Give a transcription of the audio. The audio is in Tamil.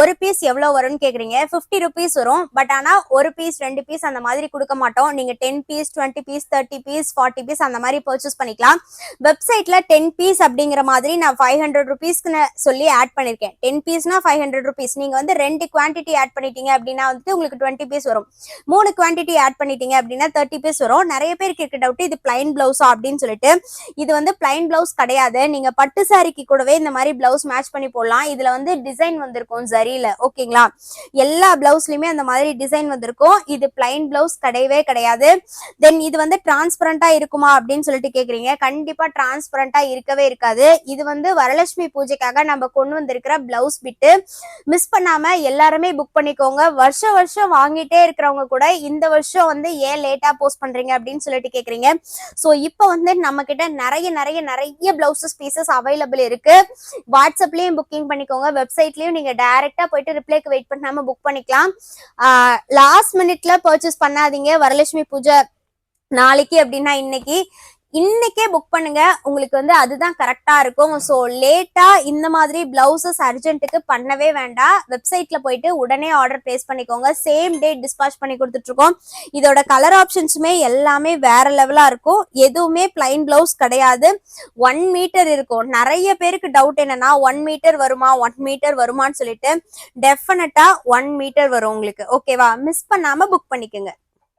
ஒரு பீஸ் எவ்வளவு வரும்னு கேக்குறீங்க. 50 rupees வரும். பட் ஆனா ஒரு பீஸ் 2 பீஸ் அந்த மாதிரி கொடுக்க மாட்டோம். நீங்க 10 பீஸ் 20 பீஸ் 30 பீஸ் 40 பீஸ் அந்த மாதிரி பர்ச்சேஸ் பண்ணிக்கலாம். வெப்சைட்ல 10 பீஸ் அப்படிங்கிற மாதிரி நான் 500 rupeesக்கு சொல்லி ஆட் பண்ணிருக்கேன். 10 பீஸ்னா 500 rupees. நீங்க வந்து 2 குவான்டிட்டி ஆட் பண்ணிட்டீங்க அப்படின்னா வந்து உங்களுக்கு 20 பீஸ் வரும். 3 குவான்டிட்டி ஆட் பண்ணிட்டீங்க அப்படின்னா 30 பீஸ் வரும். நிறைய பேருக்கு இருக்க டவுட் இது பிளைன் பிளவுஸா அப்படின்னு சொல்லிட்டு. இது வந்து பிளைன் பிளவுஸ் கிடையாது. நீங்க பட்டு சாரிக்கு கூடவே இந்த மாதிரி பிளவுஸ் மேட்ச் பண்ணி போடலாம். இதுல வந்து டிசைன் வந்திருக்கும் ஜரியில. ஓகேங்களா? எல்லா பிளவுஸ்லயுமே அந்த மாதிரி டிசைன் வந்திருக்கும். இது பிளைன் பிளவுஸ் கிடையவே கிடையாது. தென் இது வந்து டிரான்ஸ்பரண்டா இருக்குமா அப்படின்னு சொல்லிட்டு கேக்குறீங்க. கண்டிப்பா டிரான்ஸ்பரண்டா இருக்கவே இருக்காது. இது வந்து வரலட்சுமி பூஜைக்காக நம்ம கொண்டு வந்திருக்கிற பிளவுஸ் பிட்டு. மிஸ் பண்ணாம எல்லாருமே புக் பண்ணிக்கோங்க. வருஷம் வாங்கிட்டே இருக்கிறவங்க கூட இந்த வருஷம் வந்து ஏன் லேட்டா போஸ்ட் பண்றீங்க அப்படின்னு சொல்லிட்டு கேக்குறீங்க. சோ இப்போ வந்து நம்ம கிட்ட நிறைய பிளவுசஸ் பீசஸ் அவைலபிள் இருக்கு. வாட்ஸ்அப்லயும் புக்கிங் பண்ணிக்கோங்க. வெப்சைட்லயும் நீங்க டைரக்டா போயிட்டு ரிப்ளைக்கு வெயிட் பண்ணாம புக் பண்ணிக்கலாம். லாஸ்ட் மினிட்ல பர்ச்சேஸ் பண்ணாதீங்க. வரலட்சுமி பூஜை நாளைக்கு அப்படின்னா இன்னைக்கே புக் பண்ணுங்க. உங்களுக்கு வந்து அதுதான் கரெக்டா இருக்கும். ஸோ லேட்டா இந்த மாதிரி பிளவுசஸ் அர்ஜென்ட்டுக்கு பண்ணவே வேண்டாம். வெப்சைட்ல போயிட்டு உடனே ஆர்டர் பிளேஸ் பண்ணிக்கோங்க. சேம் டே டிஸ்பாச் பண்ணி கொடுத்துட்டு இருக்கோம். இதோட கலர் ஆப்ஷன்ஸுமே எல்லாமே வேற லெவலா இருக்கும். எதுவுமே பிளைன் பிளவுஸ் கிடையாது. 1 மீட்டர் இருக்கும். நிறைய பேருக்கு டவுட் என்னன்னா 1 மீட்டர் வருமா 1 மீட்டர் வருமான்னு சொல்லிட்டு. டெஃபினட்டா 1 மீட்டர் வரும் உங்களுக்கு. ஓகேவா? மிஸ் பண்ணாம புக் பண்ணிக்கோங்க.